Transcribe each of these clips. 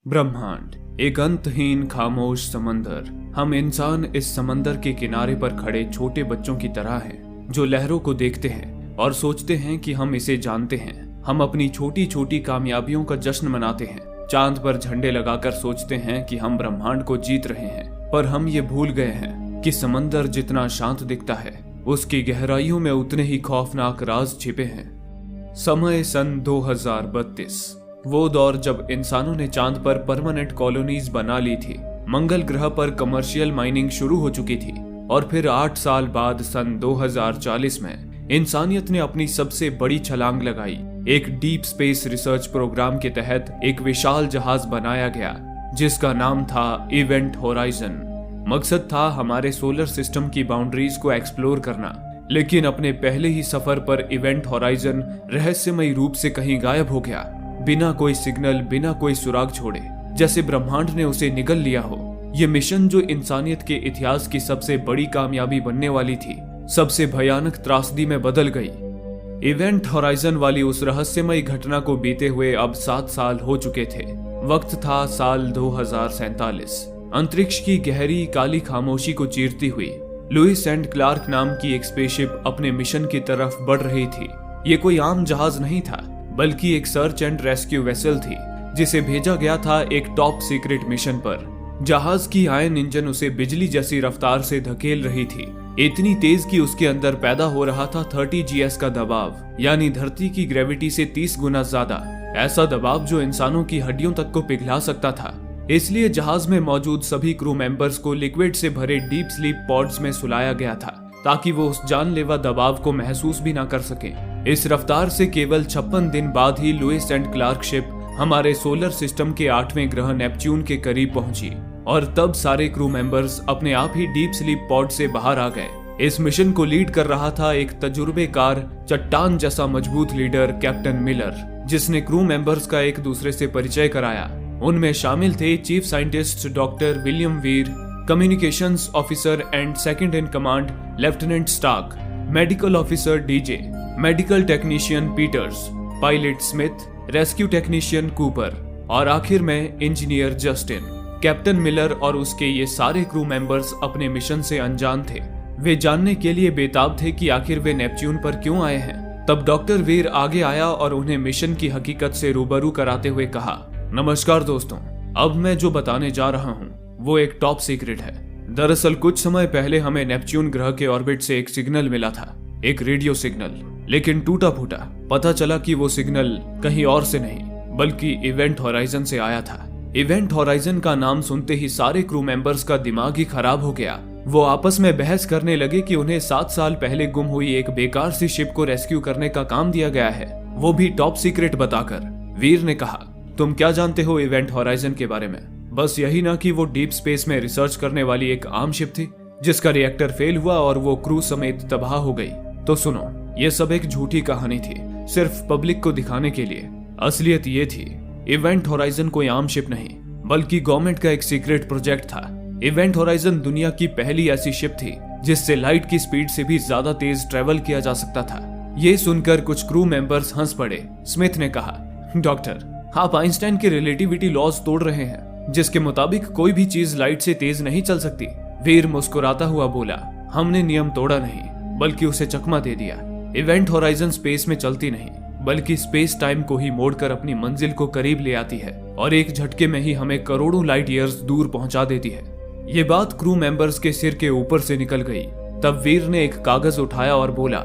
ब्रह्मांड एक अंतहीन खामोश समंदर। हम इंसान इस समंदर के किनारे पर खड़े छोटे बच्चों की तरह हैं, जो लहरों को देखते हैं और सोचते हैं कि हम इसे जानते हैं। हम अपनी छोटी छोटी कामयाबियों का जश्न मनाते हैं, चांद पर झंडे लगाकर सोचते हैं कि हम ब्रह्मांड को जीत रहे हैं। पर हम ये भूल गए हैं कि समंदर जितना शांत दिखता है, उसकी गहराइयों में उतने ही खौफनाक राज छिपे हैं। समय सन 2032, वो दौर जब इंसानों ने चांद पर परमानेंट कॉलोनीज बना ली थी, मंगल ग्रह पर कमर्शियल माइनिंग शुरू हो चुकी थी और फिर 8 साल बाद सन 2040 में इंसानियत ने अपनी सबसे बड़ी छलांग लगाई। एक डीप स्पेस रिसर्च प्रोग्राम के तहत एक विशाल जहाज बनाया गया जिसका नाम था इवेंट होराइजन। मकसद था हमारे सोलर सिस्टम की बाउंड्रीज को एक्सप्लोर करना, लेकिन अपने पहले ही सफर पर इवेंट होराइजन रहस्यमयी रूप से कहीं गायब हो गया, बिना कोई सिग्नल, बिना कोई सुराग छोड़े, जैसे ब्रह्मांड ने उसे निगल लिया हो। ये मिशन, जो इंसानियत के इतिहास की सबसे बड़ी कामयाबी बनने वाली थी, सबसे भयानक त्रासदी में बदल गई। इवेंट होराइजन वाली उस रहस्यमयी घटना को बीते हुए अब 7 साल हो चुके थे। वक्त था साल 2047। अंतरिक्ष की गहरी काली खामोशी को चीरती हुई लुईस एंड क्लार्क नाम की एक स्पेसशिप अपने मिशन की तरफ बढ़ रही थी। ये कोई आम जहाज नहीं था, बल्कि एक सर्च एंड रेस्क्यू वेसल थी, जिसे भेजा गया था एक टॉप सीक्रेट मिशन पर। जहाज की आयन इंजन उसे बिजली जैसी रफ्तार से धकेल रही थी, इतनी तेज कि उसके अंदर पैदा हो रहा था 30 GS का दबाव, यानी धरती की ग्रेविटी से 30 गुना ज्यादा। ऐसा दबाव जो इंसानों की हड्डियों तक को पिघला सकता था। इसलिए जहाज में मौजूद सभी क्रू मेंबर्स को लिक्विड से भरे डीप स्लीप पॉड्स में सुलाया गया था, ताकि वो उस जानलेवा दबाव को महसूस भी ना कर सके। इस रफ्तार से केवल 56 दिन बाद ही लुईस एंड क्लार्क शिप हमारे सोलर सिस्टम के 8वें ग्रह नेपच्यून के करीब पहुंची, और तब सारे क्रू मेंबर्स अपने आप ही डीप स्लीप पॉड से बाहर आ गए। इस मिशन को लीड कर रहा था एक तजुर्बेकार, चट्टान जैसा मजबूत लीडर कैप्टन मिलर, जिसने क्रू मेंबर्स का एक दूसरे से परिचय कराया। उनमें शामिल थे chief scientist doctor William Weir, communications officer and second in command lieutenant Stark, medical officer DJ, medical technician Peters, pilot Smith, rescue technician Cooper और आखिर में इंजीनियर जस्टिन। कैप्टन मिलर और उसके ये सारे क्रू मेंबर्स अपने मिशन से अनजान थे। वे जानने के लिए बेताब थे कि आखिर वे नेपच्यून पर क्यों आए हैं। तब डॉक्टर वीर आगे आया और उन्हें मिशन की हकीकत से रूबरू कराते हुए कहा, नमस्कार दोस्तों, अब मैं जो बताने जा रहा हूँ वो एक टॉप सीक्रेट है। दरअसल कुछ समय पहले हमें नेपच्यून ग्रह के ऑर्बिट से एक सिग्नल मिला था, एक रेडियो सिग्नल, लेकिन टूटा फूटा। पता चला कि वो सिग्नल कहीं और से नहीं, बल्कि इवेंट होराइजन से आया था। इवेंट होराइजन का नाम सुनते ही सारे क्रू मेंबर्स का दिमाग ही खराब हो गया। वो आपस में बहस करने लगे कि उन्हें 7 साल पहले गुम हुई एक बेकार सी शिप को रेस्क्यू करने का काम दिया गया है, वो भी टॉप सीक्रेट बताकर। वीर ने कहा, तुम क्या जानते हो इवेंट होराइजन के बारे में? बस यही ना कि वो डीप स्पेस में रिसर्च करने वाली एक आम शिप थी, जिसका रिएक्टर फेल हुआ और वो क्रू समेत तबाह हो गई। तो सुनो, ये सब एक झूठी कहानी थी, सिर्फ पब्लिक को दिखाने के लिए। असलियत ये थी, इवेंट होराइजन कोई आम शिप नहीं, बल्कि गवर्नमेंट का एक सीक्रेट प्रोजेक्ट था। इवेंट होराइजन दुनिया की पहली ऐसी शिप थी जिससे लाइट की स्पीड से भी ज्यादा तेज ट्रेवल किया जा सकता था। ये सुनकर कुछ क्रू मेंबर्स हंस पड़े। स्मिथ ने कहा, डॉक्टर, आप आइंस्टाइन के रिलेटिविटी लॉज तोड़ रहे हैं, जिसके मुताबिक कोई भी चीज लाइट से तेज नहीं चल सकती। वीर मुस्कुराता हुआ बोला, हमने नियम तोड़ा नहीं, बल्कि उसे चकमा दे दिया। इवेंट होराइजन स्पेस में चलती नहीं, बल्कि स्पेस टाइम को ही मोड़कर अपनी मंजिल को करीब ले आती है, और एक झटके में ही हमें करोड़ों लाइट ईयर्स दूर पहुंचा देती है। ये बात क्रू मेंबर्स के सिर के ऊपर से निकल गई। तब वीर ने एक कागज उठाया और बोला,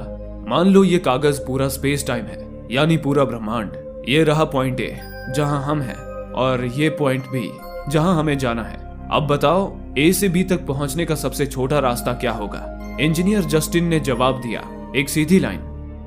मान लो ये कागज पूरा स्पेस टाइम है, यानी पूरा ब्रह्मांड। ये रहा पॉइंट ए, जहां हम हैं, और ये पॉइंट बी, जहां हमें जाना है। अब बताओ, ए से बी तक पहुंचने का सबसे छोटा रास्ता क्या होगा? इंजीनियर जस्टिन ने जवाब दिया, एक सीधी लाइन।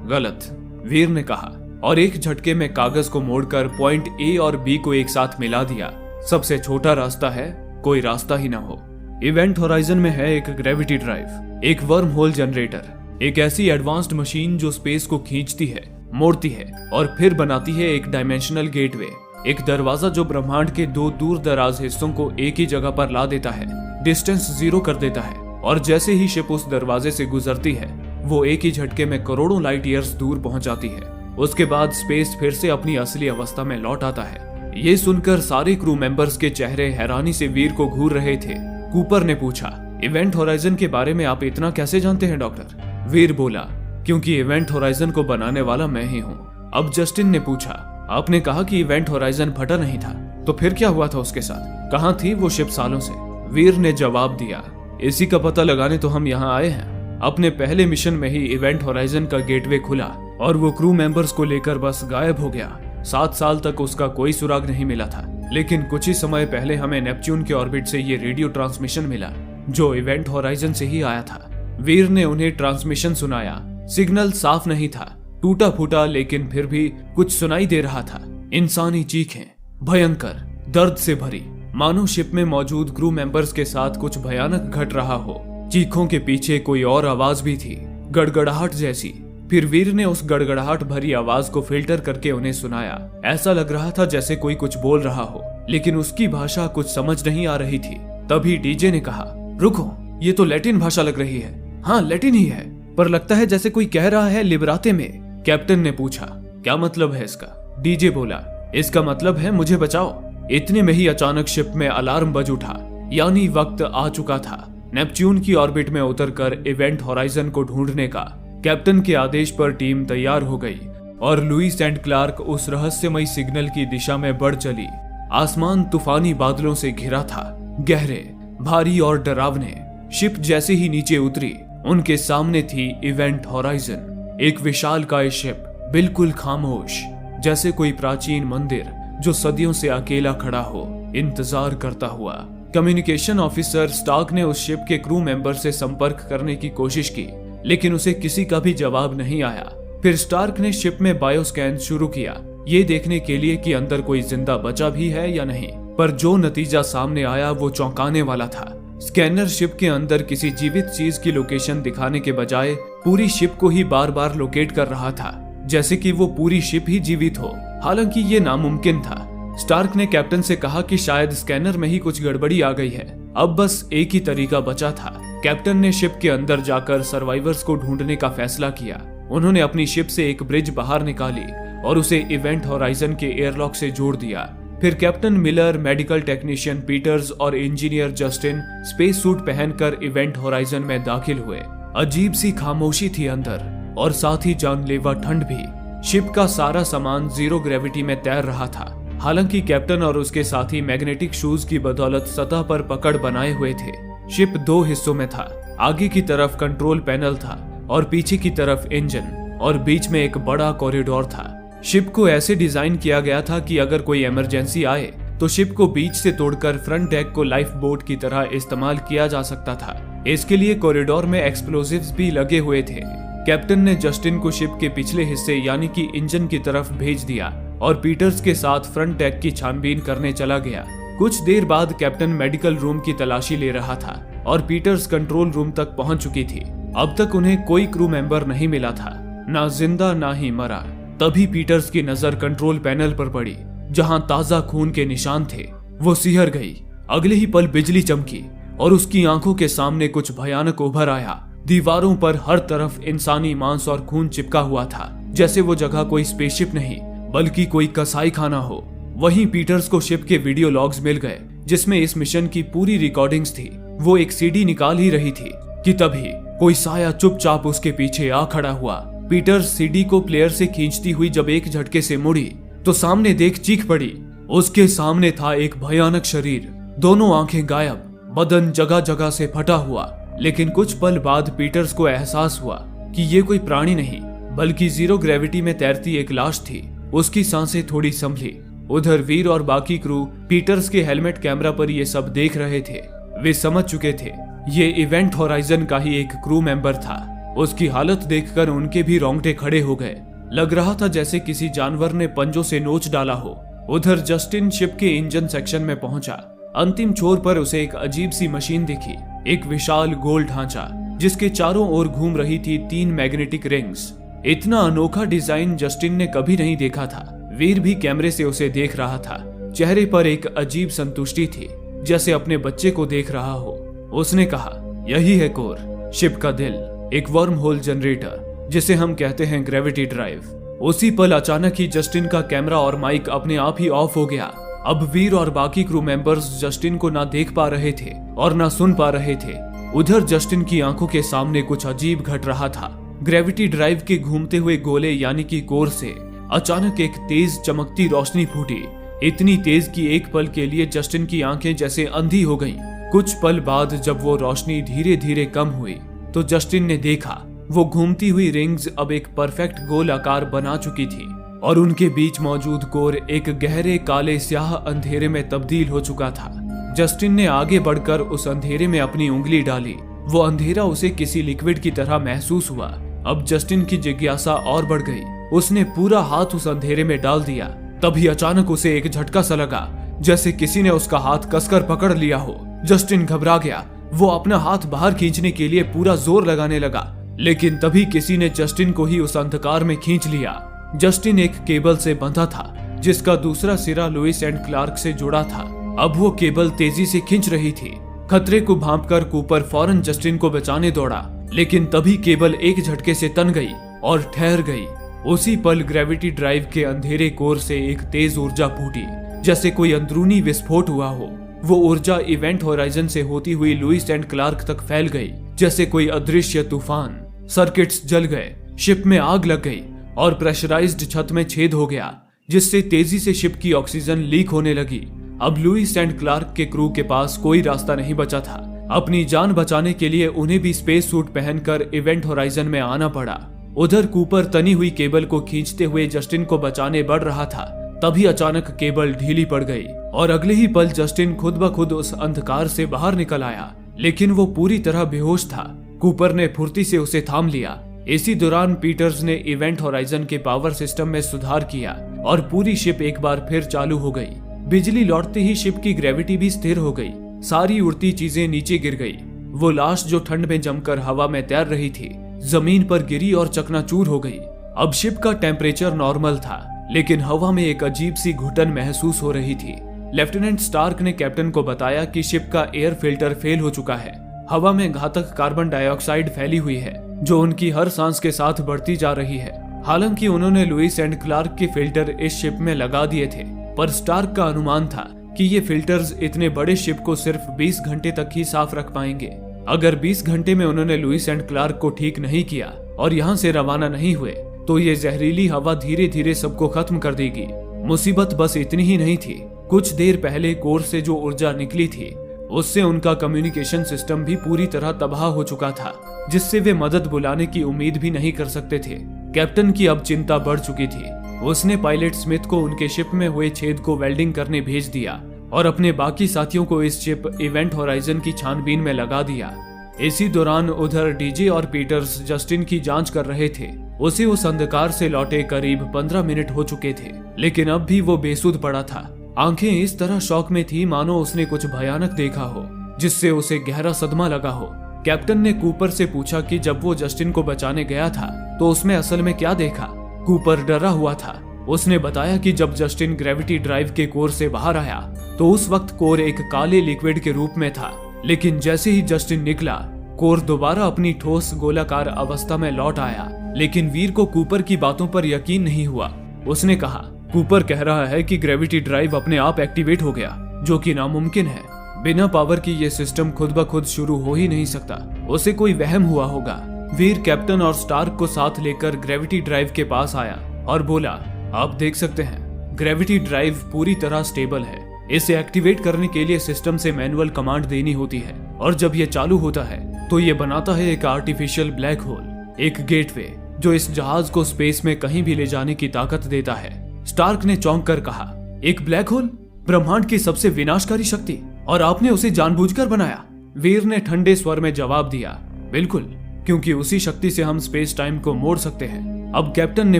गलत, वीर ने कहा, और एक झटके में कागज को मोड़कर पॉइंट ए और बी को एक साथ मिला दिया। सबसे छोटा रास्ता है कोई रास्ता ही ना हो। इवेंट होराइजन में है एक ग्रेविटी ड्राइव, एक वर्म होल जनरेटर, एक ऐसी एडवांस्ड मशीन जो स्पेस को खींचती है, मोड़ती है और फिर बनाती है एक डायमेंशनल गेटवे, एक दरवाजा जो ब्रह्मांड के 2 दूर दराज हिस्सों को एक ही जगह पर ला देता है, डिस्टेंस 0 कर देता है, और जैसे ही शिप उस दरवाजे से गुजरती है, वो एक ही झटके में करोड़ों लाइट ईयर्स दूर पहुंच जाती है। उसके बाद स्पेस फिर से अपनी असली अवस्था में लौट आता है। ये सुनकर सारे क्रू मेंबर्स के चेहरे हैरानी से वीर को घूर रहे थे। कूपर ने पूछा, इवेंट होराइजन के बारे में आप इतना कैसे जानते हैं डॉक्टर? वीर बोला, क्योंकि इवेंट होराइजन को बनाने वाला मैं ही हूँ। अब जस्टिन ने पूछा, आपने कहा कि इवेंट होराइजन फटा नहीं था, तो फिर क्या हुआ था उसके साथ? कहाँ थी वो शिप सालों से? वीर ने जवाब दिया, इसी का पता लगाने तो हम यहाँ आए हैं। अपने पहले मिशन में ही इवेंट होराइजन का गेटवे खुला और वो क्रू मेंबर्स को लेकर बस गायब हो गया। 7 साल तक उसका कोई सुराग नहीं मिला था, लेकिन कुछ ही समय पहले हमें नेपच्यून के ऑर्बिट से ये रेडियो ट्रांसमिशन मिला जो इवेंट होराइजन से ही आया था। वीर ने उन्हें ट्रांसमिशन सुनाया। सिग्नल साफ नहीं था, टूटा फूटा, लेकिन फिर भी कुछ सुनाई दे रहा था। इंसानी चीखें, भयंकर, दर्द से भरी, मानो शिप में मौजूद क्रू मेंबर्स के साथ कुछ भयानक घट रहा हो। चीखों के पीछे कोई और आवाज भी थी, गड़गड़ाहट जैसी। फिर वीर ने उस गड़गड़ाहट भरी आवाज को फिल्टर करके उन्हें सुनाया। ऐसा लग रहा था जैसे कोई कुछ बोल रहा हो, लेकिन उसकी भाषा कुछ समझ नहीं आ रही थी। तभी डीजे ने कहा, रुको, ये तो लैटिन भाषा लग रही है। हाँ, लैटिन ही है, पर लगता है जैसे कोई कह रहा है लिबराते में। कैप्टन ने पूछा, क्या मतलब है इसका? डीजे बोला, इसका मतलब है मुझे बचाओ। इतने में ही अचानक शिप में अलार्म बज उठा, यानी वक्त आ चुका था नेपच्यून की ऑर्बिट में उतरकर इवेंट होराइजन को ढूंढने का। कैप्टन के आदेश पर टीम तैयार हो गई और लुईस एंड क्लार्क उस रहस्यमयी सिग्नल की दिशा में बढ़ चली। आसमान तूफानी बादलों से घिरा था, गहरे, भारी और डरावने। शिप जैसे ही नीचे उतरी, उनके सामने थी इवेंट होराइजन, एक विशालकाय शिप, बिल्कुल खामोश, जैसे कोई प्राचीन मंदिर जो सदियों से अकेला खड़ा हो, इंतजार करता हुआ। कम्युनिकेशन ऑफिसर स्टार्क ने उस शिप के क्रू मेंबर से संपर्क करने की कोशिश की, लेकिन उसे किसी का भी जवाब नहीं आया। फिर स्टार्क ने शिप में बायोस्कैन शुरू किया, ये देखने के लिए कि अंदर कोई जिंदा बचा भी है या नहीं। पर जो नतीजा सामने आया वो चौंकाने वाला था। स्कैनर शिप के अंदर किसी जीवित चीज की लोकेशन दिखाने के बजाय पूरी शिप को ही बार बार लोकेट कर रहा था, जैसे कि वो पूरी शिप ही जीवित हो। हालांकि ये नामुमकिन था। स्टार्क ने कैप्टन से कहा कि शायद स्कैनर में ही कुछ गड़बड़ी आ गई है। अब बस एक ही तरीका बचा था। कैप्टन ने शिप के अंदर जाकर सर्वाइवर्स को ढूंढने का फैसला किया। उन्होंने अपनी शिप से एक ब्रिज बाहर निकाली और उसे इवेंट होराइजन के एयरलॉक से जोड़ दिया। फिर captain Miller, medical technician Peters और इंजीनियर जस्टिन स्पेस सूट पहनकर इवेंट होराइजन में दाखिल हुए। अजीब सी खामोशी थी अंदर और साथ ही जानलेवा ठंड भी। शिप का सारा सामान जीरो ग्रेविटी में तैर रहा था। हालांकि कैप्टन और उसके साथी मैग्नेटिक शूज की बदौलत सतह पर पकड़ बनाए हुए थे। शिप 2 हिस्सों में था। आगे की तरफ कंट्रोल पैनल था और पीछे की तरफ इंजन, और बीच में एक बड़ा कॉरिडोर था। शिप को ऐसे डिजाइन किया गया था कि अगर कोई इमरजेंसी आए तो शिप को बीच से तोड़कर फ्रंट डेक को लाइफ बोट की तरह इस्तेमाल किया जा सकता था। इसके लिए कॉरिडोर में एक्सप्लोजिव्स भी लगे हुए थे। कैप्टन ने जस्टिन को शिप के पिछले हिस्से यानी कि इंजन की तरफ भेज दिया और पीटर्स के साथ फ्रंट डेक की छानबीन करने चला गया। कुछ देर बाद कैप्टन मेडिकल रूम की तलाशी ले रहा था और पीटर्स कंट्रोल रूम तक पहुंच चुकी थी। अब तक उन्हें कोई क्रू मेंबर नहीं मिला था, ना जिंदा ना ही मरा। तभी पीटर्स की नजर कंट्रोल पैनल पर पड़ी, जहां ताजा खून के निशान थे। वो सिहर गई। अगले ही पल बिजली चमकी और उसकी आंखों के सामने कुछ भयानक उभर आया। दीवारों पर हर तरफ इंसानी मांस और खून चिपका हुआ था, जैसे वो जगह कोई स्पेसशिप नहीं बल्कि कोई कसाई खाना हो। वहीं पीटर्स को शिप के वीडियो लॉग्स मिल गए, जिसमें इस मिशन की पूरी रिकॉर्डिंग्स थी। वो एक सीडी निकाल ही रही थी कि तभी कोई साया चुपचाप उसके पीछे आ खड़ा हुआ। पीटर्स सीडी को प्लेयर से खींचती हुई जब एक झटके से मुड़ी तो सामने देख चीख पड़ी। उसके सामने था एक भयानक शरीर, दोनों आंखें गायब, बदन जगह जगह से फटा हुआ। लेकिन कुछ पल बाद पीटर्स को एहसास हुआ कि ये कोई प्राणी नहीं बल्कि जीरो ग्रेविटी में तैरती एक लाश थी। उसकी सांसें थोड़ी संभली। उधर वीर और बाकी क्रू पीटर्स के हेलमेट कैमरा पर ये सब देख रहे थे। वे समझ चुके थे ये इवेंट होराइजन का ही एक क्रू मेंबर था। उसकी हालत देखकर उनके भी रोंगटे खड़े हो गए। लग रहा था जैसे किसी जानवर ने पंजों से नोच डाला हो। उधर जस्टिन शिप के इंजन सेक्शन में पहुंचा। अंतिम छोर पर उसे एक अजीब सी मशीन दिखी, एक विशाल गोल ढांचा जिसके चारों ओर घूम रही थी 3 मैग्नेटिक रिंग्स। इतना अनोखा डिजाइन जस्टिन ने कभी नहीं देखा था। वीर भी कैमरे से उसे देख रहा था। चेहरे पर एक अजीब संतुष्टि थी, जैसे अपने बच्चे को देख रहा हो। उसने कहा, यही है कोर, शिप का दिल, एक वर्म होल जनरेटर जिसे हम कहते हैं ग्रेविटी ड्राइव। उसी पल अचानक ही जस्टिन का कैमरा और माइक अपने आप ही ऑफ हो गया। अब वीर और बाकी क्रू मेंबर्स जस्टिन को ना देख पा रहे थे और ना सुन पा रहे थे। उधर जस्टिन की आंखों के सामने कुछ अजीब घट रहा था। ग्रेविटी ड्राइव के घूमते हुए गोले यानी कि कोर से अचानक एक तेज चमकती रोशनी फूटी, इतनी तेज कि एक पल के लिए जस्टिन की आंखें जैसे अंधी हो गईं। कुछ पल बाद जब वो रोशनी धीरे धीरे कम हुई तो जस्टिन ने देखा वो घूमती हुई रिंग्स अब एक परफेक्ट गोल आकार बना चुकी थी और उनके बीच मौजूद कोर एक गहरे काले स्याह अंधेरे में तब्दील हो चुका था। जस्टिन ने आगे बढ़कर उस अंधेरे में अपनी उंगली डाली। वो अंधेरा उसे किसी लिक्विड की तरह महसूस हुआ। अब जस्टिन की जिज्ञासा और बढ़ गई। उसने पूरा हाथ उस अंधेरे में डाल दिया। तभी अचानक उसे एक झटका सा लगा, जैसे किसी ने उसका हाथ कसकर पकड़ लिया हो। जस्टिन घबरा गया। वो अपना हाथ बाहर खींचने के लिए पूरा जोर लगाने लगा, लेकिन तभी किसी ने जस्टिन को ही उस अंधकार में खींच लिया। जस्टिन एक केबल से बंधा था जिसका दूसरा सिरा लुइस एंड क्लार्क से जुड़ा था। अब वो केबल तेजी से खींच रही थी। खतरे को भांपकर कूपर फौरन जस्टिन को बचाने दौड़ा, लेकिन तभी केबल एक झटके से तन गई और ठहर गई। उसी पल ग्रेविटी ड्राइव के अंधेरे कोर से एक तेज ऊर्जा फूटी, जैसे कोई अंदरूनी विस्फोट हुआ हो। वो ऊर्जा इवेंट होराइजन से होती हुई लुइस एंड क्लार्क तक फैल गई, जैसे कोई अदृश्य तूफान। सर्किट्स जल गए, शिप में आग लग गई और प्रेशराइज्ड छत में छेद हो गया, जिससे तेजी से शिप की ऑक्सीजन लीक होने लगी। अब लुइस एंड क्लार्क के क्रू के पास कोई रास्ता नहीं बचा था। अपनी जान बचाने के लिए उन्हें भी स्पेस सूट पहनकर इवेंट होराइजन में आना पड़ा। उधर कूपर तनी हुई केबल को खींचते हुए जस्टिन को बचाने बढ़ रहा था। तभी अचानक केबल ढीली पड़ गई और अगले ही पल जस्टिन खुद ब खुद उस अंधकार से बाहर निकल आया, लेकिन वो पूरी तरह बेहोश था। कूपर ने फुर्ती से उसे थाम लिया। इसी दौरान पीटर्स ने इवेंट होराइजन के पावर सिस्टम में सुधार किया और पूरी शिप एक बार फिर चालू हो गई। बिजली लौटते ही शिप की ग्रेविटी भी स्थिर हो गई। सारी उड़ती चीजें नीचे गिर गई। वो लाश जो ठंड में जमकर हवा में तैर रही थी, जमीन पर गिरी और चकनाचूर हो गई। अब शिप का टेम्परेचर नॉर्मल था, लेकिन हवा में एक अजीब सी घुटन महसूस हो रही थी। लेफ्टिनेंट स्टार्क ने कैप्टन को बताया कि शिप का एयर फिल्टर फेल हो चुका है। हवा में घातक कार्बन डाइऑक्साइड फैली हुई है, जो उनकी हर सांस के साथ बढ़ती जा रही है। हालांकि उन्होंने लुइस एंड क्लार्क के फिल्टर इस शिप में लगा दिए थे, पर स्टार्क का अनुमान था कि ये फिल्टर्स इतने बड़े शिप को सिर्फ 20 घंटे तक ही साफ रख पाएंगे। अगर 20 घंटे में उन्होंने लुइस एंड क्लार्क को ठीक नहीं किया और यहाँ से रवाना नहीं हुए, तो ये जहरीली हवा धीरे धीरे सबको खत्म कर देगी। मुसीबत बस इतनी ही नहीं थी। कुछ देर पहले कोर से जो ऊर्जा निकली थी, उससे उनका कम्युनिकेशन सिस्टम भी पूरी तरह तबाह हो चुका था, जिससे वे मदद बुलाने की उम्मीद भी नहीं कर सकते थे। कैप्टन की अब चिंता बढ़ चुकी थी। उसने पायलट स्मिथ को उनके शिप में हुए छेद को वेल्डिंग करने भेज दिया और अपने बाकी साथियों को इस शिप इवेंट होराइजन की छानबीन में लगा दिया। इसी दौरान उधर डीजे और पीटर्स जस्टिन की जांच कर रहे थे। उसे उस अंधकार से लौटे करीब 15 मिनट हो चुके थे, लेकिन अब भी वो बेसुध पड़ा था। आंखें इस तरह शॉक में थी मानो उसने कुछ भयानक देखा हो, जिससे उसे गहरा सदमा लगा हो। कैप्टन ने कूपर से पूछा कि जब वो जस्टिन को बचाने गया था तो उसमें असल में क्या देखा। कूपर डरा हुआ था। उसने बताया कि जब जस्टिन ग्रेविटी ड्राइव के कोर से बाहर आया तो उस वक्त कोर एक काले लिक्विड के रूप में था, लेकिन जैसे ही जस्टिन निकला, कोर दोबारा अपनी ठोस गोलाकार अवस्था में लौट आया। लेकिन वीर को कूपर की बातों पर यकीन नहीं हुआ। उसने कहा, कूपर कह रहा है कि ग्रेविटी ड्राइव अपने आप एक्टिवेट हो गया, जो कि नामुमकिन है। बिना पावर की ये सिस्टम खुद ब खुद शुरू हो ही नहीं सकता। उसे कोई वहम हुआ होगा। वीर कैप्टन और स्टार्क को साथ लेकर ग्रेविटी ड्राइव के पास आया और बोला, आप देख सकते हैं, ग्रेविटी ड्राइव पूरी तरह स्टेबल है। इसे एक्टिवेट करने के लिए सिस्टम से मैनुअल कमांड देनी होती है, और जब ये चालू होता है तो ये बनाता है एक आर्टिफिशियल ब्लैक होल, एक गेटवे, जो इस जहाज को स्पेस में कहीं भी ले जाने की ताकत देता है। स्टार्क ने चौंक कर कहा, एक ब्लैक होल? ब्रह्मांड की सबसे विनाशकारी शक्ति, और आपने उसे जानबूझकर बनाया? वीर ने ठंडे स्वर में जवाब दिया, बिल्कुल, क्योंकि उसी शक्ति से हम स्पेस टाइम को मोड़ सकते हैं। अब कैप्टन ने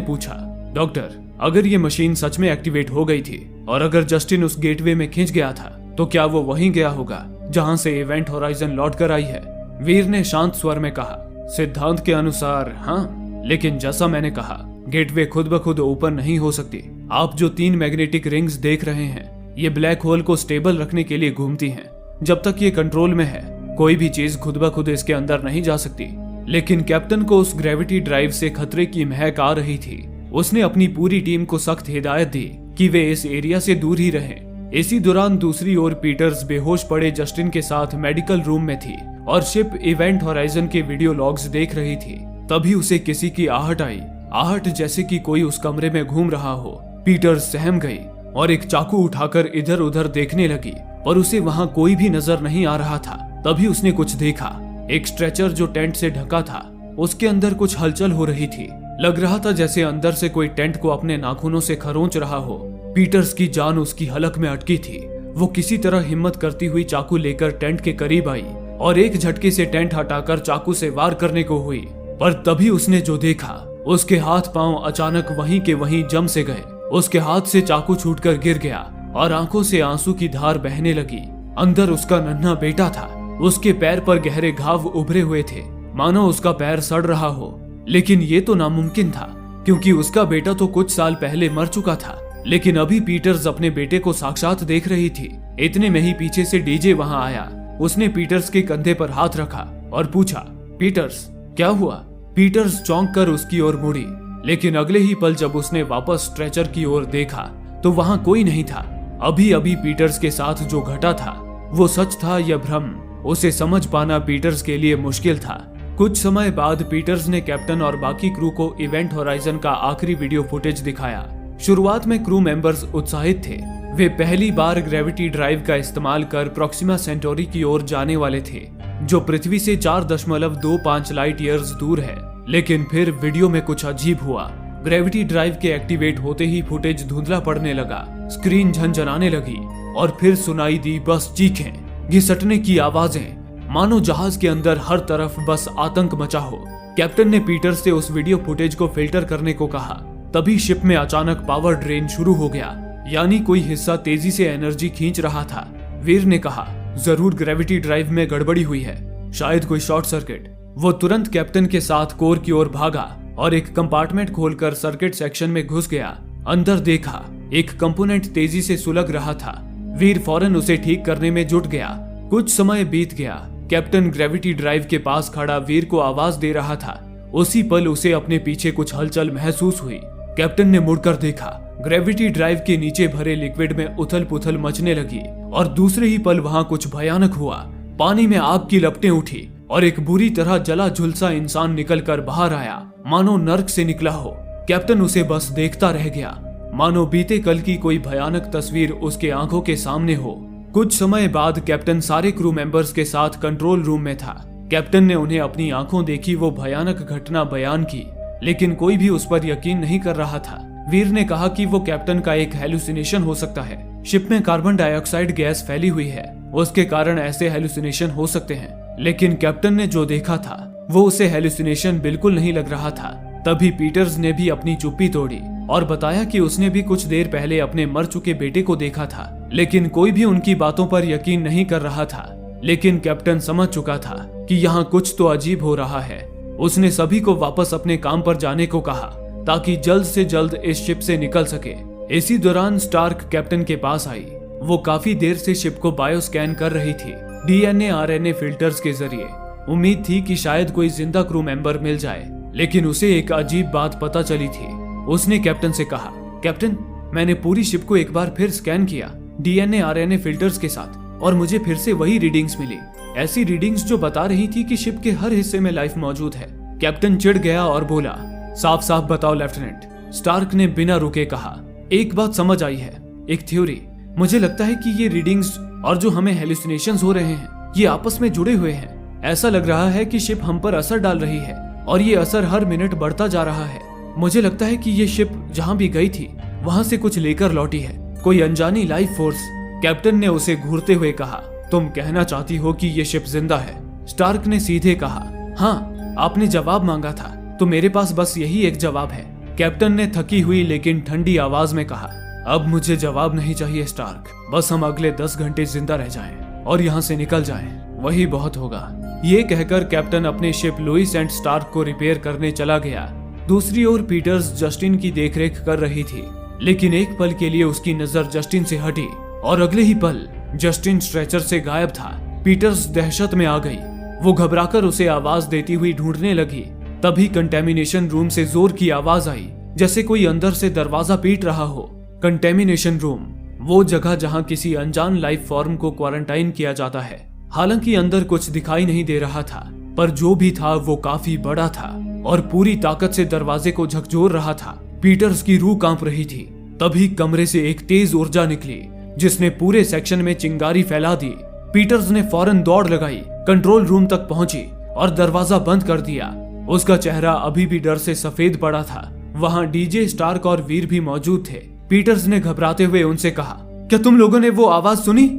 पूछा, डॉक्टर, अगर ये मशीन सच में एक्टिवेट हो गई थी और अगर जस्टिन उस गेटवे में खिंच गया था, तो क्या वो वहीं गया होगा जहां से इवेंट होराइजन लौट कर आई है? वीर ने शांत स्वर में कहा, सिद्धांत के अनुसार हाँ, लेकिन जैसा मैंने कहा, गेटवे खुद ब खुद ओपन नहीं हो सकती। आप जो 3 मैग्नेटिक रिंग्स देख रहे हैं, ये ब्लैक होल को स्टेबल रखने के लिए घूमती हैं। जब तक ये कंट्रोल में है, कोई भी चीज खुद ब खुद इसके अंदर नहीं जा सकती। लेकिन कैप्टन को उस ग्रेविटी ड्राइव से खतरे की महक आ रही थी। उसने अपनी पूरी टीम को सख्त हिदायत दी कि वे इस एरिया से दूर ही रहें। इसी दौरान दूसरी ओर पीटर्स बेहोश पड़े जस्टिन के साथ मेडिकल रूम में थी और शिप इवेंट होराइजन के वीडियो लॉग्स देख रही थी। तभी उसे किसी की आहट आई, आहट जैसे कि कोई उस कमरे में घूम रहा हो। पीटर्स सहम गई और एक चाकू उठाकर इधर उधर देखने लगी, पर उसे वहां कोई भी नजर नहीं आ रहा था। तभी उसने कुछ देखा, एक स्ट्रेचर जो टेंट से ढका था, उसके अंदर कुछ हलचल हो रही थी। लग रहा था जैसे अंदर से कोई टेंट को अपने नाखूनों से खरोंच रहा हो। पीटर्स की जान उसकी हलक में अटकी थी। वो किसी तरह हिम्मत करती हुई चाकू लेकर टेंट के करीब आई और एक झटके से टेंट हटाकर चाकू से वार करने को हुई। पर तभी उसने जो देखा, उसके हाथ पांव अचानक वहीं के वहीं जम से गए। उसके हाथ से चाकू छूटकर गिर गया और आंखों से आंसू की धार बहने लगी। अंदर उसका नन्हा बेटा था। उसके पैर पर गहरे घाव उभरे हुए थे, मानो उसका पैर सड़ रहा हो। लेकिन ये तो नामुमकिन था, क्योंकि उसका बेटा तो कुछ साल पहले मर चुका था। लेकिन अभी पीटर्स अपने बेटे को साक्षात देख रही थी। इतने में ही पीछे से डीजे वहां आया। उसने पीटर्स के कंधे पर हाथ रखा और पूछा, पीटर्स क्या हुआ? पीटर्स चौंक कर उसकी ओर मुड़ी, लेकिन अगले ही पल जब उसने वापस स्ट्रेचर की ओर देखा तो वहां कोई नहीं था। अभी अभी पीटर्स के साथ जो घटा था वो सच था या भ्रम, उसे समझ पाना पीटर्स के लिए मुश्किल था। कुछ समय बाद पीटर्स ने कैप्टन और बाकी क्रू को इवेंट होराइजन का आखिरी वीडियो फुटेज दिखाया। शुरुआत में क्रू मेंबर्स उत्साहित थे। वे पहली बार ग्रेविटी ड्राइव का इस्तेमाल कर प्रोक्सिमा सेंटोरी की ओर जाने वाले थे, जो पृथ्वी से 4.25 लाइट ईयर्स दूर है। लेकिन फिर वीडियो में कुछ अजीब हुआ। ग्रेविटी ड्राइव के एक्टिवेट होते ही फुटेज धुंधला पड़ने लगा, स्क्रीन झनझनाने लगी और फिर सुनाई दी बस चीखें, घिसटने की आवाजें, मानो जहाज के अंदर हर तरफ बस आतंक मचा हो। कैप्टन ने पीटर से उस वीडियो फुटेज को फिल्टर करने को कहा। तभी शिप में अचानक पावर ड्रेन शुरू हो गया, यानी कोई हिस्सा तेजी से एनर्जी खींच रहा था। वीर ने कहा, जरूर ग्रेविटी ड्राइव में गड़बड़ी हुई है, शायद कोई शॉर्ट सर्किट। वो तुरंत कैप्टन के साथ कोर की ओर भागा और एक कंपार्टमेंट खोलकर सर्किट सेक्शन में घुस गया। अंदर देखा, एक कंपोनेंट तेजी से सुलग रहा था। वीर फौरन उसे ठीक करने में जुट गया। कुछ समय बीत गया। कैप्टन ग्रेविटी ड्राइव के पास खड़ा वीर को आवाज दे रहा था। उसी पल उसे अपने पीछे कुछ हलचल महसूस हुई। कैप्टन ने मुड़कर देखा, ग्रेविटी ड्राइव के नीचे भरे लिक्विड में उथल पुथल मचने लगी और दूसरे ही पल वहां कुछ भयानक हुआ। पानी में आग की लपटें उठी और एक बुरी तरह जला झुलसा इंसान निकलकर बाहर आया, मानो नर्क से निकला हो। कैप्टन उसे बस देखता रह गया, मानो बीते कल की कोई भयानक तस्वीर उसके आंखों के सामने हो। कुछ समय बाद कैप्टन सारे क्रू मेंबर्स के साथ कंट्रोल रूम में था। कैप्टन ने उन्हें अपनी आंखों देखी वो भयानक घटना बयान की, लेकिन कोई भी उस पर यकीन नहीं कर रहा था। वीर ने कहा कि वो कैप्टन का एक हेलुसिनेशन हो सकता है। शिप में कार्बन डाइऑक्साइड गैस फैली हुई है, उसके कारण ऐसे हेलुसिनेशन हो सकते हैं। लेकिन कैप्टन ने जो देखा था वो उसे हेलुसिनेशन बिल्कुल नहीं लग रहा था। तभी पीटर्स ने भी अपनी चुप्पी तोड़ी और बताया कि उसने भी कुछ देर पहले अपने मर चुके बेटे को देखा था, लेकिन कोई भी उनकी बातों पर यकीन नहीं कर रहा था। लेकिन कैप्टन समझ चुका था कि यहाँ कुछ तो अजीब हो रहा है। उसने सभी को वापस अपने काम पर जाने को कहा ताकि जल्द से जल्द इस शिप से निकल सके। इसी दौरान स्टार्क कैप्टन के पास आई। वो काफी देर से शिप को बायो स्कैन कर रही थी, डीएनए आरएनए फिल्टर्स के जरिए। उम्मीद थी कि शायद कोई जिंदा क्रू मेंबर मिल जाए, लेकिन उसे एक अजीब बात पता चली थी। उसने कैप्टन से कहा, कैप्टन, मैंने पूरी शिप को एक बार फिर स्कैन किया डीएनए आरएनए फिल्टर्स के साथ, और मुझे फिर से वही रीडिंग्स मिली, ऐसी रीडिंग्स जो बता रही थी कि शिप के हर हिस्से में लाइफ मौजूद है। कैप्टन चिढ़ गया और बोला, साफ साफ बताओ लेफ्टिनेंट। स्टार्क ने बिना रुके कहा, एक बात समझ आई है, एक थ्योरी। मुझे लगता है कि ये रीडिंग्स और जो हमें हेलुसिनेशंस हो रहे हैं ये आपस में जुड़े हुए हैं। ऐसा लग रहा है कि शिप हम पर असर डाल रही है और ये असर हर मिनट बढ़ता जा रहा है। मुझे लगता है कि ये शिप जहाँ भी गई थी वहां से कुछ लेकर लौटी है, कोई अनजानी लाइफ फोर्स। कैप्टन ने उसे घूरते हुए कहा, तुम कहना चाहती हो कि ये शिप जिंदा है? स्टार्क ने सीधे कहा, हाँ, आपने जवाब मांगा था तो मेरे पास बस यही एक जवाब है। कैप्टन ने थकी हुई लेकिन ठंडी आवाज में कहा, अब मुझे जवाब नहीं चाहिए स्टार्क, बस हम अगले 10 घंटे जिंदा रह जाएं और यहाँ से निकल जाएं, वही बहुत होगा। ये कहकर कैप्टन अपने शिप लुइस एंड स्टार्क को रिपेयर करने चला गया। दूसरी ओर पीटर्स जस्टिन की देखरेख कर रही थी, लेकिन एक पल के लिए उसकी नजर जस्टिन से हटी और अगले ही पल जस्टिन स्ट्रेचर से गायब था। पीटर्स दहशत में आ गई। वो घबराकर उसे आवाज देती हुई ढूंढने लगी। तभी कंटेमिनेशन रूम से जोर की आवाज आई जैसे कोई अंदर से दरवाजा पीट रहा हो। कंटेमिनेशन रूम, वो जगह जहां किसी अनजान लाइफ फॉर्म को क्वारंटाइन किया जाता है। हालांकि अंदर कुछ दिखाई नहीं दे रहा था, पर जो भी था वो काफी बड़ा था और पूरी ताकत से दरवाजे को झकझोर रहा था। पीटर्स की रूह कांप रही थी। तभी कमरे से एक तेज ऊर्जा निकली जिसने पूरे सेक्शन में चिंगारी फैला दी। पीटर्स ने फौरन दौड़ लगाई, कंट्रोल रूम तक पहुंची और दरवाजा बंद कर दिया। उसका चेहरा अभी भी डर से सफेद पड़ा था। वहां डीजे, स्टार्क और वीर भी मौजूद थे। पीटर्स ने घबराते हुए उनसे कहा, क्या तुम लोगों ने वो आवाज सुनी?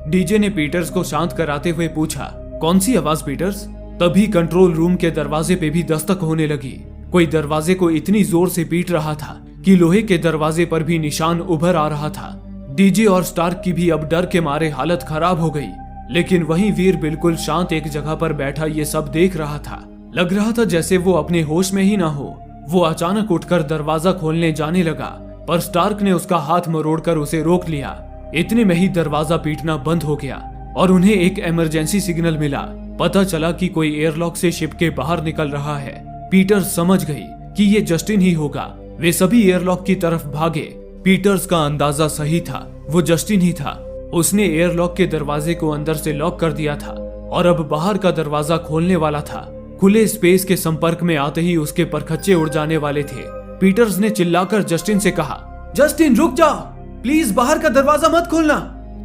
डीजे ने पीटर्स को शांत कराते हुए पूछा, कौन सी आवाज पीटर्स? तभी कंट्रोल रूम के दरवाजे पे भी दस्तक होने लगी। कोई दरवाजे को इतनी जोर से पीट रहा था कि लोहे के दरवाजे पर भी निशान उभर आ रहा था। डीजे और स्टार्क की भी अब डर के मारे हालत खराब हो गई, लेकिन वहीं वीर बिल्कुल शांत एक जगह पर बैठा ये सब देख रहा था। लग रहा था जैसे वो अपने होश में ही ना हो। वो अचानक उठकर दरवाजा खोलने जाने लगा, पर स्टार्क ने उसका हाथ मरोड़कर उसे रोक लिया। इतने में ही दरवाजा पीटना बंद हो गया और उन्हें एक इमरजेंसी सिग्नल मिला। पता चला कि कोई एयरलॉक से शिप के बाहर निकल रहा है। पीटर्स समझ गई कि ये जस्टिन ही होगा। वे सभी एयरलॉक की तरफ भागे। पीटर्स का अंदाजा सही था, वो जस्टिन ही था। उसने एयरलॉक के दरवाजे को अंदर से लॉक कर दिया था और अब बाहर का दरवाजा खोलने वाला था। खुले स्पेस के संपर्क में आते ही उसके परखच्चे उड़ जाने वाले थे। पीटर्स ने चिल्लाकर जस्टिन से कहा, जस्टिन रुक जाओ, प्लीज बाहर का दरवाजा मत खोलना।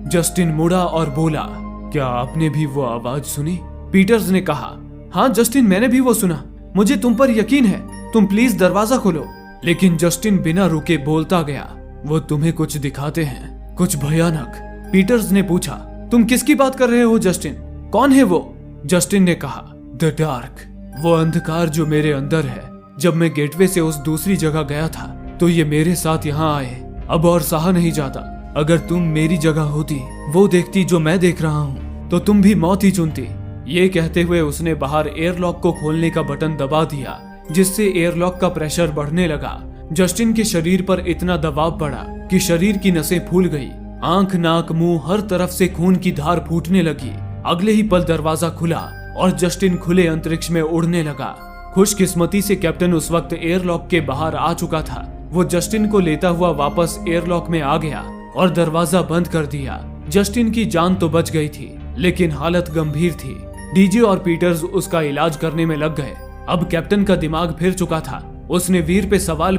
जस्टिन मुड़ा और बोला, क्या आपने भी वो आवाज सुनी? पीटर्स ने कहा, हाँ जस्टिन, मैंने भी वो सुना। मुझे तुम पर यकीन है, तुम प्लीज दरवाजा खोलो। लेकिन जस्टिन बिना रुके बोलता गया, वो तुम्हें कुछ दिखाते हैं, कुछ भयानक। पीटर्स ने पूछा, तुम किसकी बात कर रहे हो जस्टिन? कौन है वो? जस्टिन ने कहा, द डार्क, वो अंधकार जो मेरे अंदर है। जब मैं गेटवे से उस दूसरी जगह गया था तो ये मेरे साथ यहाँ आए। अब और सहा नहीं जाता। अगर तुम मेरी जगह होती, वो देखती जो मैं देख रहा हूँ, तो तुम भी मौत ही चुनती। ये कहते हुए उसने बाहर एयरलॉक को खोलने का बटन दबा दिया, जिससे एयरलॉक का प्रेशर बढ़ने लगा। जस्टिन के शरीर पर इतना दबाव पड़ा कि शरीर की नसें फूल गई। आंख, नाक, मुंह, हर तरफ से खून की धार फूटने लगी। अगले ही पल दरवाजा खुला और जस्टिन खुले अंतरिक्ष में उड़ने लगा। खुशकिस्मती से कैप्टन उस वक्त एयरलॉक के बाहर आ चुका था। वो जस्टिन को लेता हुआ वापस एयरलॉक में आ गया और दरवाजा बंद कर दिया। जस्टिन की जान तो बच गई थी, लेकिन हालत गंभीर थी। डीजे और पीटर्स उसका इलाज करने में लग गए। अब कैप्टन का दिमाग फिर चुका था। उसने वीर पे सवाल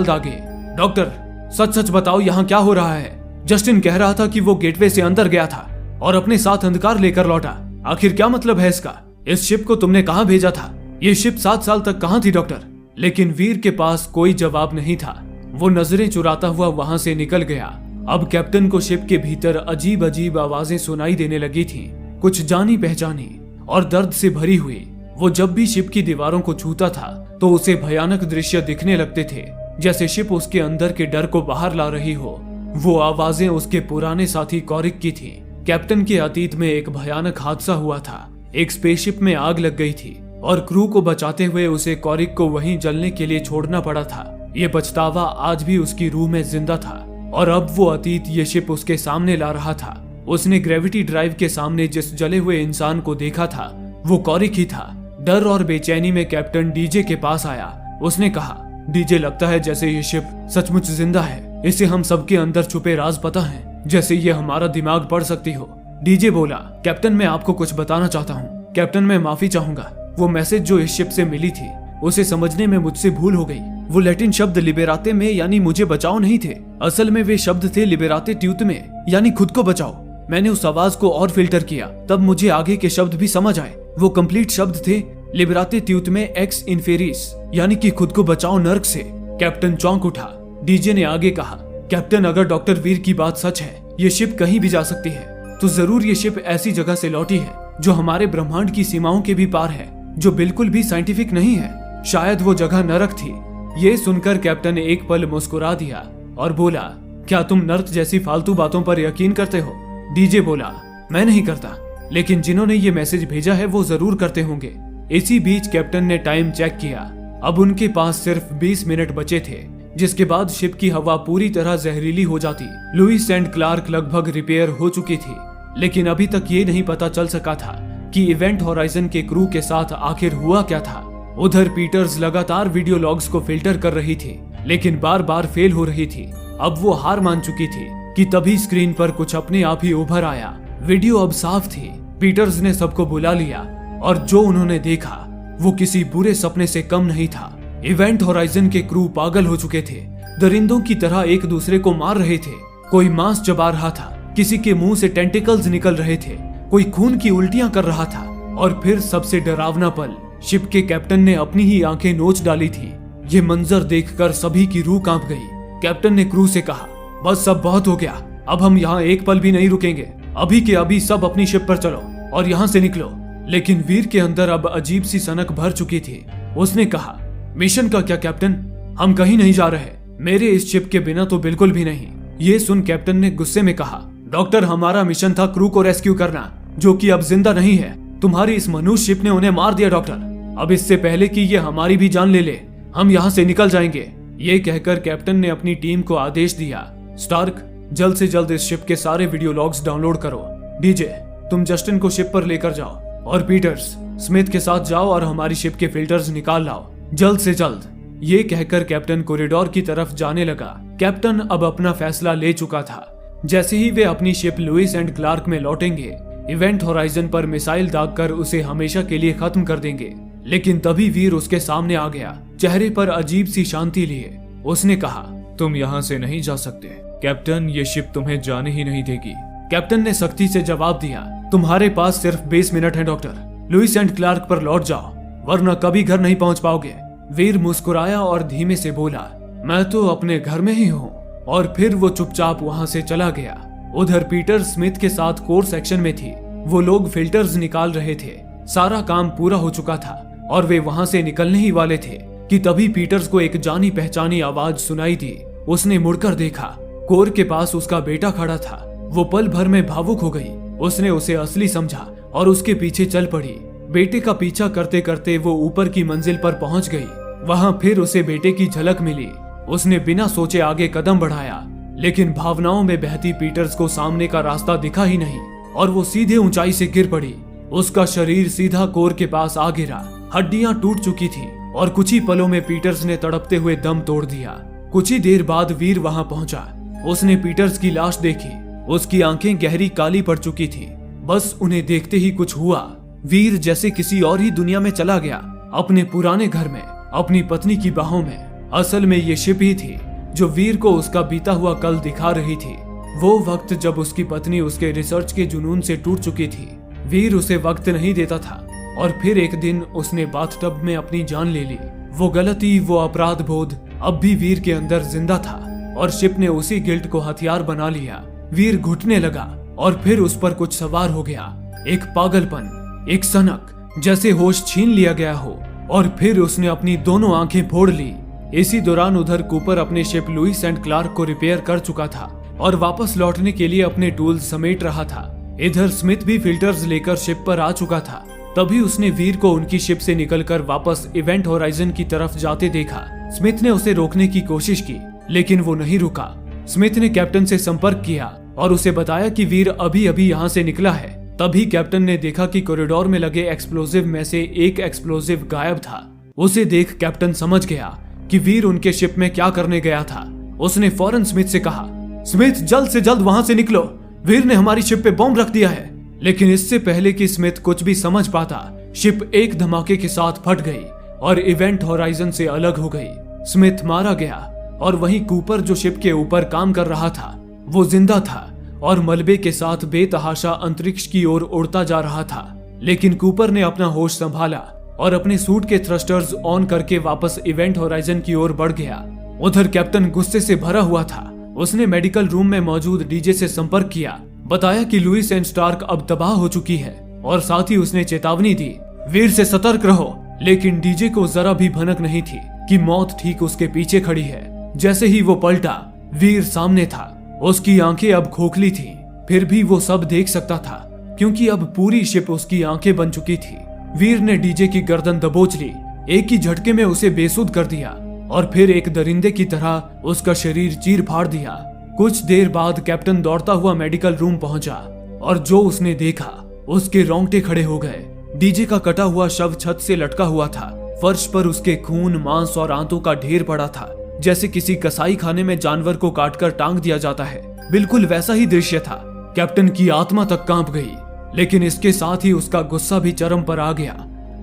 दागे। डॉक्टर, सच सच बताओ, यहाँ क्या हो रहा है? जस्टिन कह रहा था कि वो गेटवे से अंदर गया था और अपने साथ अंधकार लेकर लौटा। आखिर क्या मतलब है इसका? इस शिप को तुमने कहाँ भेजा था? ये शिप 7 साल तक कहाँ थी डॉक्टर? लेकिन वीर के पास कोई जवाब नहीं था। वो नजरें चुराता हुआ वहां से निकल गया। अब कैप्टन को शिप के भीतर अजीब अजीब आवाजें सुनाई देने लगी थीं, कुछ जानी पहचानी और दर्द से भरी हुई। वो जब भी शिप की दीवारों को छूता था तो उसे भयानक दृश्य दिखने लगते थे, जैसे शिप उसके अंदर के डर को बाहर ला रही हो। वो आवाजें उसके पुराने साथी कॉरिक की थी। कैप्टन के अतीत में एक भयानक हादसा हुआ था। एक स्पेसशिप में आग लग गई थी और क्रू को बचाते हुए उसे कॉरिक को वहीं जलने के लिए छोड़ना पड़ा था। ये पछतावा आज भी उसकी रूह में जिंदा था और अब वो अतीत ये शिप उसके सामने ला रहा था। उसने ग्रेविटी ड्राइव के सामने जिस जले हुए इंसान को देखा था वो कॉरिक ही था। डर और बेचैनी में कैप्टन डीजे के पास आया। उसने कहा, डीजे, लगता है जैसे ये शिप सचमुच जिंदा है। इसे हम सबके अंदर छुपे राज पता है, जैसे ये हमारा दिमाग पढ़ सकती हो। डीजे बोला, कैप्टन, मैं आपको कुछ बताना चाहता हूँ। कैप्टन, मैं माफी चाहूंगा। वो मैसेज जो इस शिप से मिली थी उसे समझने में मुझसे भूल हो गई। वो लैटिन शब्द लिबेराते में यानी मुझे बचाओ नहीं थे। असल में वे शब्द थे लिबेराते ट्यूत में यानी खुद को बचाओ। मैंने उस आवाज को और फिल्टर किया, तब मुझे आगे के शब्द भी समझ आए। वो कंप्लीट शब्द थे लिबेराते ट्यूत में एक्स इन्फेरिस यानी कि खुद को बचाओ नर्क से। कैप्टन चौंक उठा। डीजे ने आगे कहा, कैप्टन, अगर डॉक्टर वीर की बात सच है, ये शिप कहीं भी जा सकती है, तो जरूर ये शिप ऐसी जगह से लौटी है जो हमारे ब्रह्मांड की सीमाओं के भी पार है, जो बिल्कुल भी साइंटिफिक नहीं है। शायद वो जगह नरक थी। ये सुनकर कैप्टन ने एक पल मुस्कुरा दिया और बोला, क्या तुम नर्क जैसी फालतू बातों पर यकीन करते हो? डीजे बोला, मैं नहीं करता, लेकिन जिन्होंने ये मैसेज भेजा है वो जरूर करते होंगे। इसी बीच कैप्टन ने टाइम चेक किया। अब उनके पास सिर्फ 20 मिनट बचे थे, जिसके बाद शिप की हवा पूरी तरह जहरीली हो जाती। लुईस एंड क्लार्क लगभग रिपेयर हो चुकी थी, लेकिन अभी तक ये नहीं पता चल सका था कि इवेंट होराइजन के क्रू के साथ आखिर हुआ क्या था। उधर पीटर्स लगातार वीडियो लॉग्स को फिल्टर कर रही थी लेकिन बार बार फेल हो रही थी। अब वो हार मान चुकी थी कि तभी स्क्रीन पर कुछ अपने आप ही उभर आया। वीडियो अब साफ थी। पीटर्स ने सबको बुला लिया और जो उन्होंने देखा वो किसी बुरे सपने से कम नहीं था। इवेंट होराइजन के क्रू पागल हो चुके थे, दरिंदों की तरह एक दूसरे को मार रहे थे। कोई मांस चबा रहा था, किसी के मुंह से टेंटिकल्स निकल रहे थे, कोई खून की उल्टियां कर रहा था। और फिर सबसे डरावना पल, शिप के कैप्टन ने अपनी ही आंखें नोच डाली थी। ये मंजर देखकर सभी की रूह कांप गई। कैप्टन ने क्रू से कहा, बस सब बहुत हो गया, अब हम यहाँ एक पल भी नहीं रुकेंगे। अभी के अभी सब अपनी शिप पर चलो और यहाँ से निकलो। लेकिन वीर के अंदर अब अजीब सी सनक भर चुकी थी। उसने कहा, मिशन का क्या कैप्टन? हम कहीं नहीं जा रहे, मेरे इस शिप के बिना तो बिल्कुल भी नहीं। ये सुन कैप्टन ने गुस्से में कहा, डॉक्टर हमारा मिशन था क्रू को रेस्क्यू करना, जो कि अब जिंदा नहीं है। तुम्हारी इस मनुष्य शिप ने उन्हें मार दिया डॉक्टर। अब इससे पहले कि ये हमारी भी जान ले ले, हम यहाँ से निकल जाएंगे। ये कहकर कैप्टन ने अपनी टीम को आदेश दिया, स्टार्क जल्द से जल्द इस शिप के सारे वीडियो लॉग्स डाउनलोड करो। डीजे तुम जस्टिन को शिप पर लेकर जाओ और पीटर्स स्मिथ के साथ जाओ और हमारी शिप के फिल्टर्स निकाल लाओ जल्द से जल्द। ये कहकर कैप्टन कॉरिडोर की तरफ जाने लगा। कैप्टन अब अपना फैसला ले चुका था। जैसे ही वे अपनी शिप लुइस एंड क्लार्क में लौटेंगे, इवेंट होराइजन पर मिसाइल दागकर उसे हमेशा के लिए खत्म कर देंगे। लेकिन तभी वीर उसके सामने आ गया, चेहरे पर अजीब सी शांति लिए। उसने कहा, तुम यहाँ से नहीं जा सकते कैप्टन, ये शिप तुम्हें जाने ही नहीं देगी। कैप्टन ने सख्ती से जवाब दिया, तुम्हारे पास सिर्फ 20 मिनट है डॉक्टर, लुइस एंड क्लार्क पर लौट जाओ वरना कभी घर नहीं पहुंच पाओगे। वीर मुस्कुराया और धीमे से बोला, मैं तो अपने घर में ही हूँ। और फिर वो चुपचाप वहाँ से चला गया। उधर पीटर स्मिथ के साथ कोर सेक्शन में थी। वो लोग फिल्टर्स निकाल रहे थे। सारा काम पूरा हो चुका था और वे वहाँ से निकलने ही वाले थे कि तभी पीटर्स को एक जानी पहचानी आवाज सुनाई दी। उसने मुड़कर देखा, कोर के पास उसका बेटा खड़ा था। वो पल भर में भावुक हो गई। उसने उसे असली समझा और उसके पीछे चल पड़ी। बेटे का पीछा करते करते वो ऊपर की मंजिल पर पहुंच गई। वहां फिर उसे बेटे की झलक मिली। उसने बिना सोचे आगे कदम बढ़ाया, लेकिन भावनाओं में बहती पीटर्स को सामने का रास्ता दिखा ही नहीं और वो सीधे ऊंचाई से गिर पड़ी। उसका शरीर सीधा कोर के पास आ गिरा। हड्डियां टूट चुकी थी और कुछ ही पलों में पीटर्स ने तड़पते हुए दम तोड़ दिया। कुछ ही देर बाद वीर वहां पहुंचा। उसने पीटर्स की लाश देखी। उसकी आंखें गहरी काली पड़ चुकी थी। बस उन्हें देखते ही कुछ हुआ। वीर जैसे किसी और ही दुनिया में चला गया, अपने पुराने घर में, अपनी पत्नी की बाहों में। असल में ये शिप ही थी जो वीर को उसका बीता हुआ कल दिखा रही थी। वो वक्त जब उसकी पत्नी उसके रिसर्च के जुनून से टूट चुकी थी। वीर उसे वक्त नहीं देता था और फिर एक दिन उसने बाथटब में अपनी जान ले ली। वो गलती, वो अपराध बोध अब भी वीर के अंदर जिंदा था और शिप ने उसी गिल्ट को हथियार बना लिया। वीर घुटने लगा और फिर उस पर कुछ सवार हो गया। एक पागलपन, एक सनक, जैसे होश छीन लिया गया हो। और फिर उसने अपनी दोनों आंखें फोड़ ली। इसी दौरान उधर कूपर अपने शिप लुइस एंड क्लार्क को रिपेयर कर चुका था और वापस लौटने के लिए अपने टूल्स समेट रहा था। इधर स्मिथ भी फिल्टर्स लेकर शिप पर आ चुका था। तभी उसने वीर को उनकी शिप से निकलकर वापस इवेंट होराइजन की तरफ जाते देखा। स्मिथ ने उसे रोकने की कोशिश की, लेकिन वो नहीं रुका। स्मिथ ने कैप्टन से संपर्क किया और उसे बताया कि वीर अभी अभी यहाँ से निकला है। तभी कैप्टन ने देखा कि कॉरिडोर में लगे एक्सप्लोजिव में से एक एक्सप्लोजिव गायब था। उसे देख कैप्टन समझ गया कि वीर उनके शिप में क्या करने गया था। उसने फौरन स्मिथ से कहा, स्मिथ जल्द से जल्द वहां से निकलो, वीर ने हमारी शिप पे बॉम्ब रख दिया है। लेकिन इससे पहले कि स्मिथ कुछ भी समझ पाता, शिप एक धमाके के साथ फट गई और इवेंट होराइजन से अलग हो गई। स्मिथ मारा गया और वहीं कूपर जो शिप के ऊपर काम कर रहा था, वो जिंदा था और मलबे के साथ बेतहाशा अंतरिक्ष की ओर उड़ता जा रहा था। लेकिन कूपर ने अपना होश संभाला और अपने सूट के थ्रस्टर्स ऑन करके वापस इवेंट होराइजन की ओर बढ़ गया। उधर कैप्टन गुस्से से भरा हुआ था। उसने मेडिकल रूम में मौजूद डीजे से संपर्क किया, बताया कि लुइस एंड स्टार्क अब तबाह हो चुकी है और साथ ही उसने चेतावनी दी, वीर से सतर्क रहो। लेकिन डीजे को जरा भी भनक नहीं थी कि मौत ठीक उसके पीछे खड़ी है। जैसे ही वो पलटा, वीर सामने था। उसकी आंखें अब खोखली थी, फिर भी वो सब देख सकता था क्योंकि अब पूरी शिप उसकी आंखें बन चुकी थी। वीर ने डीजे की गर्दन दबोच ली, एक ही झटके में उसे बेसुध कर दिया और फिर एक दरिंदे की तरह उसका शरीर चीर फाड़ दिया। कुछ देर बाद कैप्टन दौड़ता हुआ मेडिकल रूम पहुंचा और जो उसने देखा उसके रोंगटे खड़े हो गए। डीजे का कटा हुआ शव छत से लटका हुआ था। फर्श पर उसके खून, मांस और आंतों का ढेर पड़ा था। जैसे किसी कसाई खाने में जानवर को काटकर टांग दिया जाता है। बिल्कुल वैसा ही दृश्य था। कैप्टन की आत्मा तक कांप गई, लेकिन इसके साथ ही उसका गुस्सा भी चरम पर आ गया।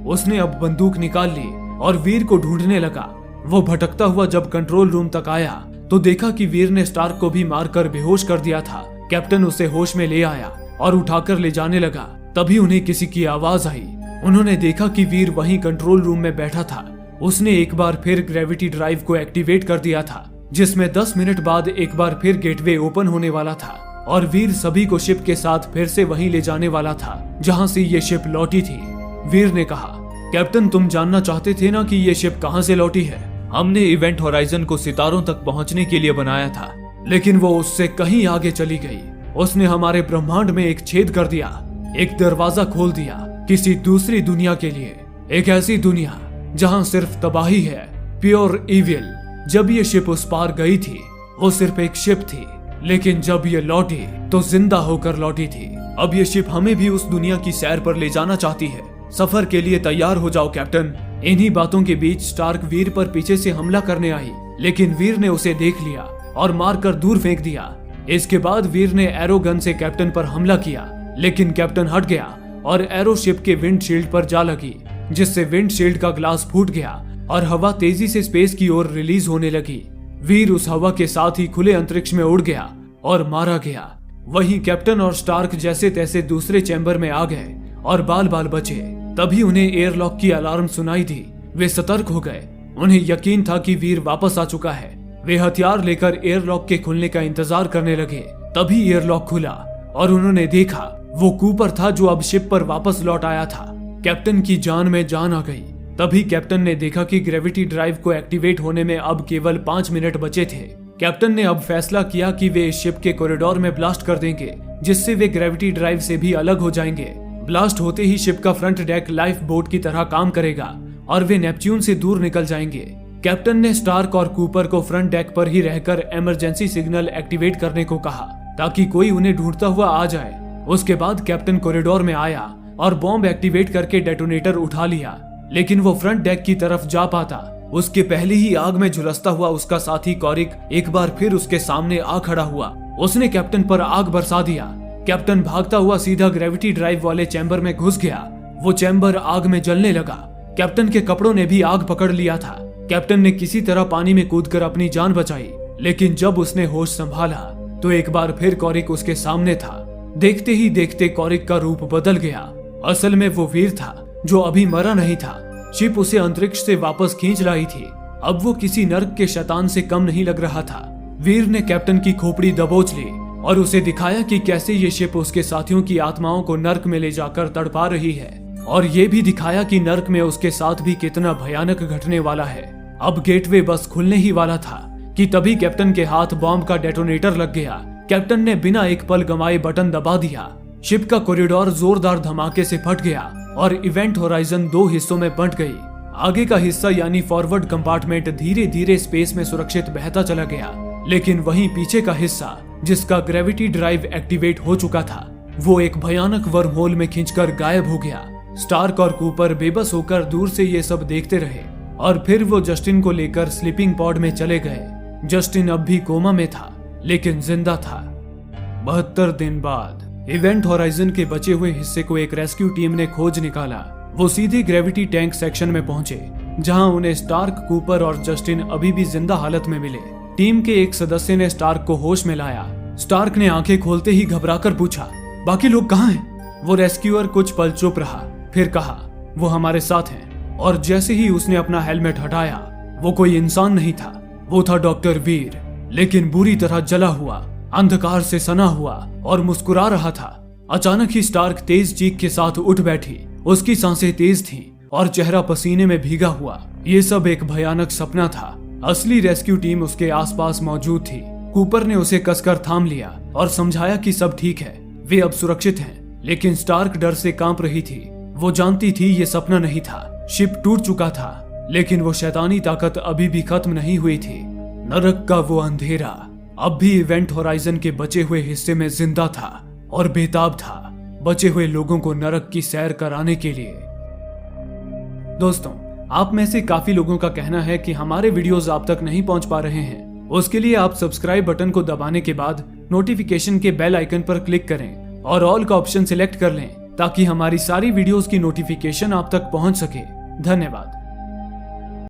उसने अब बंदूक निकाल ली और वीर को ढूंढने लगा। वो भटकता हुआ जब कंट्रोल रूम तक आया तो देखा कि वीर ने स्टार्क को भी मारकर बेहोश कर दिया था। कैप्टन उसे होश में ले आया और उठाकर ले जाने लगा। तभी उन्हें किसी की आवाज आई। उन्होंने देखा कि वीर वहीं कंट्रोल रूम में बैठा था। उसने एक बार फिर ग्रेविटी ड्राइव को एक्टिवेट कर दिया था, जिसमें 10 मिनट बाद एक बार फिर गेटवे ओपन होने वाला था और वीर सभी को शिप के साथ फिर से वहीं ले जाने वाला था जहां से ये शिप लौटी थी। वीर ने कहा, कैप्टन तुम जानना चाहते थे ना कि ये शिप कहां से लौटी है। हमने इवेंट होराइजन को सितारों तक पहुंचने के लिए बनाया था, लेकिन वो उससे कहीं आगे चली गई। उसने हमारे ब्रह्मांड में एक छेद कर दिया, एक दरवाजा खोल दिया किसी दूसरी दुनिया के लिए, एक ऐसी दुनिया जहां सिर्फ तबाही है, प्योर इविल। जब ये शिप उस पार गई थी वो सिर्फ एक शिप थी, लेकिन जब ये लौटी तो जिंदा होकर लौटी थी। अब ये शिप हमें भी उस दुनिया की सैर पर ले जाना चाहती है। सफर के लिए तैयार हो जाओ कैप्टन। इन्हीं बातों के बीच स्टार्क वीर पर पीछे से हमला करने आई, लेकिन वीर ने उसे देख लिया और मारकर दूर फेंक दिया। इसके बाद वीर ने एरो गन से कैप्टन पर हमला किया, लेकिन कैप्टन हट गया और एरो शिप के विंडशील्ड पर जा लगी, जिससे विंडशील्ड का ग्लास फूट गया और हवा तेजी से स्पेस की ओर रिलीज होने लगी। वीर उस हवा के साथ ही खुले अंतरिक्ष में उड़ गया और मारा गया। वहीं कैप्टन और स्टार्क जैसे तैसे दूसरे चैम्बर में आ गए और बाल बाल बचे। तभी उन्हें एयरलॉक की अलार्म सुनाई दी। वे सतर्क हो गए। उन्हें यकीन था कि वीर वापस आ चुका है। वे हथियार लेकर एयरलॉक के खुलने का इंतजार करने लगे। तभी एयरलॉक खुला और उन्होंने देखा वो कूपर था जो अब शिप पर वापस लौट आया था। कैप्टन की जान में जान आ गई। तभी कैप्टन ने देखा कि ग्रेविटी ड्राइव को एक्टिवेट होने में अब केवल 5 मिनट बचे थे। कैप्टन ने अब फैसला किया कि वे इस शिप के कॉरिडोर में ब्लास्ट कर देंगे, जिससे वे ग्रेविटी ड्राइव से भी अलग हो जाएंगे। ब्लास्ट होते ही शिप का फ्रंट डेक लाइफ बोट की तरह काम करेगा और वे नेपच्यून से दूर निकल जाएंगे। कैप्टन ने स्टार्क और कूपर को फ्रंट डेक पर ही रहकर इमरजेंसी सिग्नल एक्टिवेट करने को कहा, ताकि कोई उन्हें ढूंढता हुआ आ जाए। उसके बाद कैप्टन कॉरिडोर में आया और बॉम्ब एक्टिवेट करके डेटोनेटर उठा लिया, लेकिन वो फ्रंट डेक की तरफ जा पाता उसके पहले ही आग में झुलसता हुआ उसका साथी कॉरिक एक बार फिर उसके सामने आ खड़ा हुआ। उसने कैप्टन पर आग बरसा दिया। कैप्टन भागता हुआ सीधा ग्रेविटी ड्राइव वाले चैम्बर में घुस गया। वो चैम्बर आग में जलने लगा। कैप्टन के कपड़ों ने भी आग पकड़ लिया था। कैप्टन ने किसी तरह पानी में कूदकर अपनी जान बचाई, लेकिन जब उसने होश संभाला तो एक बार फिर कॉरिक उसके सामने था। देखते ही देखते कॉरिक का रूप बदल गया। असल में वो वीर था जो अभी मरा नहीं था। शिप उसे अंतरिक्ष से वापस खींच लाई थी। अब वो किसी नर्क के शैतान से कम नहीं लग रहा था। वीर ने कैप्टन की खोपड़ी दबोच ली और उसे दिखाया कि कैसे ये शिप उसके साथियों की आत्माओं को नर्क में ले जाकर तड़पा रही है, और ये भी दिखाया कि नर्क में उसके साथ भी कितना भयानक घटने वाला है। अब गेटवे बस खुलने ही वाला था कि तभी कैप्टन के हाथ बॉम्ब का डेटोनेटर लग गया। कैप्टन ने बिना एक पल गंवाए बटन दबा दिया। शिप का कॉरिडोर जोरदार धमाके से फट गया और इवेंट होराइजन 2 हिस्सों में बंट गई। आगे का हिस्सा यानी फॉरवर्ड कंपार्टमेंट धीरे धीरे स्पेस में सुरक्षित बहता चला गया, लेकिन वहीं पीछे का हिस्सा जिसका ग्रेविटी ड्राइव एक्टिवेट हो चुका था, वो एक भयानक वर्महोल में खींचकर गायब हो गया। स्टार्क और कूपर बेबस होकर दूर से ये सब देखते रहे और फिर वो जस्टिन को लेकर स्लीपिंग पॉड में चले गए। जस्टिन अब भी कोमा में था, लेकिन जिंदा था। 72 दिन बाद इवेंट होराइजन के बचे हुए हिस्से को एक रेस्क्यू टीम ने खोज निकाला। वो सीधे ग्रेविटी टैंक सेक्शन में पहुंचे, जहां उन्हें स्टार्क, कूपर और जस्टिन अभी भी जिंदा हालत में मिले। टीम के एक सदस्य ने स्टार्क को होश में लाया। स्टार्क ने आंखें खोलते ही घबराकर पूछा, बाकी लोग कहाँ हैं? वो रेस्क्यूअर कुछ पल चुप रहा, फिर कहा, वो हमारे साथ हैं। और जैसे ही उसने अपना हेलमेट हटाया, वो कोई इंसान नहीं था, वो था डॉक्टर वीर, लेकिन बुरी तरह जला हुआ, अंधकार से सना हुआ और मुस्कुरा रहा था। अचानक ही स्टार्क तेज चीख के साथ उठ बैठी। उसकी सांसें तेज थीं और चेहरा पसीने में भीगा हुआ। ये सब एक भयानक सपना था। असली रेस्क्यू टीम उसके आसपास मौजूद थी। कूपर ने उसे कसकर थाम लिया और समझाया कि सब ठीक है, वे अब सुरक्षित हैं। लेकिन स्टार्क डर से कांप रही थी। वो जानती थी ये सपना नहीं था, शिप टूट चुका था, लेकिन वो शैतानी ताकत अभी भी खत्म नहीं हुई थी। नरक का वो अंधेरा अब भी इवेंट होराइजन के बचे हुए हिस्से में जिंदा था और बेताब था, बचे हुए लोगों को नरक की सैर कराने के लिए। दोस्तों, आप में से काफी लोगों का कहना है कि हमारे वीडियोस आप तक नहीं पहुंच पा रहे हैं। उसके लिए आप सब्सक्राइब बटन को दबाने के बाद नोटिफिकेशन के बेल आइकन पर क्लिक करें और ऑल का ऑप्शन सिलेक्ट कर लें ताकि हमारी सारी वीडियोस की नोटिफिकेशन आप तक पहुंच सके। धन्यवाद।